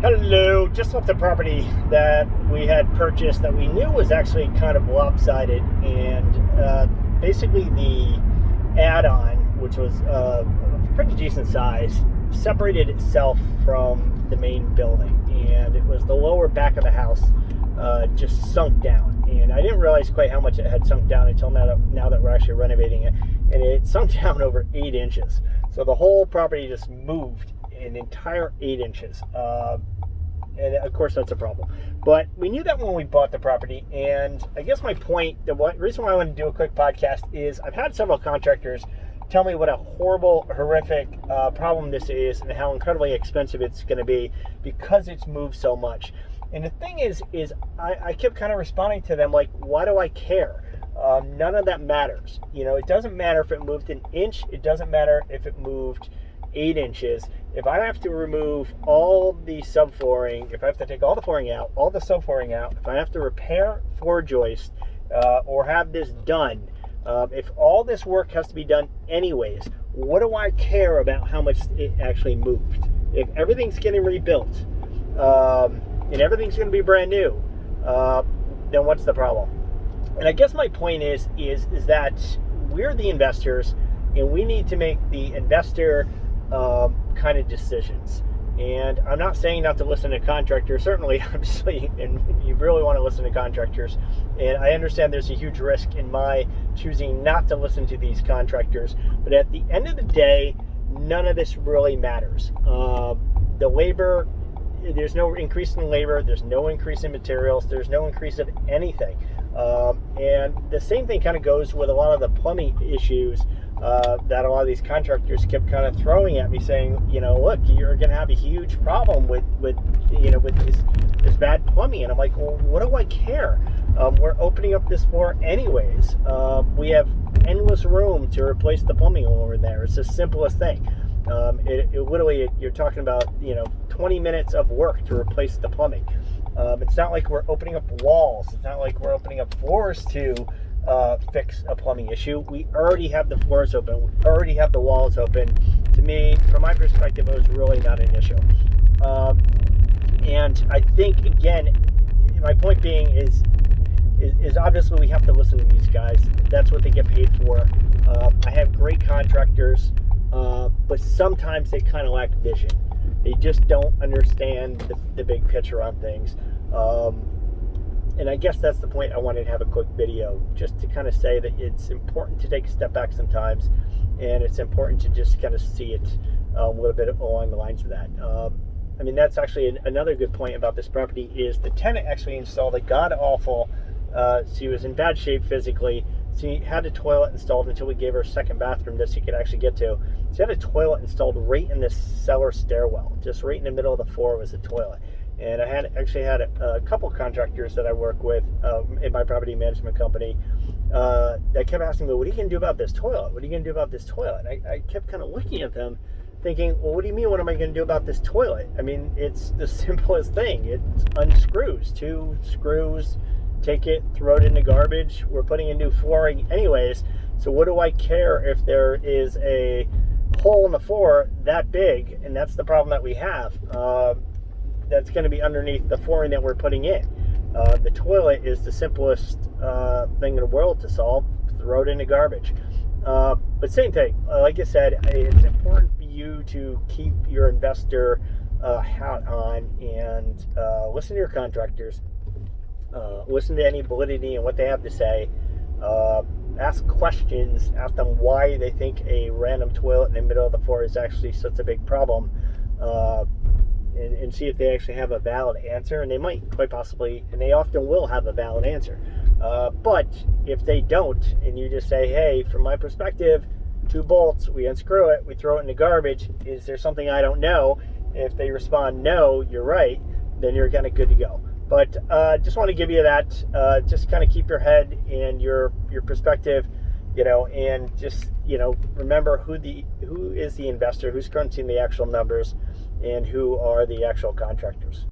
Hello, just left the property that we had purchased that we knew was actually kind of lopsided, and basically the add-on, which was a pretty decent size, separated itself from the main building, and it was the lower back of the house just sunk down, and I didn't realize quite how much it had sunk down until now that we're actually renovating it, and it sunk down over 8 inches. So the whole property just moved an entire 8 inches. And of course that's a problem. But we knew that when we bought the property, and I guess my point, the reason why I want to do a quick podcast is I've had several contractors tell me what a horrible, horrific problem this is and how incredibly expensive it's going to be because it's moved so much. And the thing is I kept kind of responding to them like, why do I care? None of that matters. You know, it doesn't matter if it moved an inch. It doesn't matter if it moved 8 inches. If I have to remove all the subflooring, if I have to take all the flooring out, all the subflooring out, if I have to repair floor joist or have this done, if all this work has to be done anyways, what do I care about how much it actually moved? If everything's getting rebuilt and everything's going to be brand new, then what's the problem? And I guess my point is that we're the investors and we need to make the investor kind of decisions. And I'm not saying not to listen to contractors, certainly, obviously, and you really want to listen to contractors. And I understand there's a huge risk in my choosing not to listen to these contractors. But at the end of the day, none of this really matters. The labor, there's no increase in labor, there's no increase in materials, there's no increase of anything. And the same thing kind of goes with a lot of the plumbing issues that a lot of these contractors kept kind of throwing at me, saying, you know, look, you're going to have a huge problem with this bad plumbing. And I'm like, well, what do I care? We're opening up this floor anyways. We have endless room to replace the plumbing over there. It's the simplest thing. It literally, you're talking about, 20 minutes of work to replace the plumbing. It's not like we're opening up walls. It's not like we're opening up floors to fix a plumbing issue. We already have the floors open. We already have the walls open. To me, from my perspective, it was really not an issue. And I think, again, my point being is obviously we have to listen to these guys. That's what they get paid for. I have great contractors, but sometimes they kind of lack vision. They just don't understand the big picture on things. And I guess that's the point. I wanted to have a quick video just to kind of say that it's important to take a step back sometimes, and it's important to just kind of see it a little bit along the lines of that. I mean, that's actually another good point about this property is the tenant actually installed a god-awful, she was in bad shape physically. She had a toilet installed until we gave her a second bathroom that she could actually get to. She had a toilet installed right in the cellar stairwell, just right in the middle of the floor was a toilet. And I had a couple contractors that I work with in my property management company that kept asking me, what are you going to do about this toilet? What are you going to do about this toilet? And I kept kind of looking at them thinking, well, what do you mean, what am I going to do about this toilet? I mean, it's the simplest thing. It unscrews, 2 screws, take it, throw it in the garbage. We're putting in new flooring anyways, so what do I care if there is a hole in the floor that big? And that's the problem that we have. That's going to be underneath the flooring that we're putting in. The toilet is the simplest thing in the world to solve. Throw it in the garbage. But same thing. Like I said, it's important for you to keep your investor hat on and listen to your contractors. Listen to any validity and what they have to say. Ask questions. Ask them why they think a random toilet in the middle of the floor is actually such a big problem. And see if they actually have a valid answer, and they might quite possibly, and they often will have a valid answer. But if they don't, and you just say, hey, from my perspective, 2 bolts, we unscrew it, we throw it in the garbage, is there something I don't know? If they respond, no, you're right, then you're kind of good to go. But just want to give you that, just kind of keep your head and your perspective, and just, remember who is the investor, who's crunching the actual numbers, and who are the actual contractors.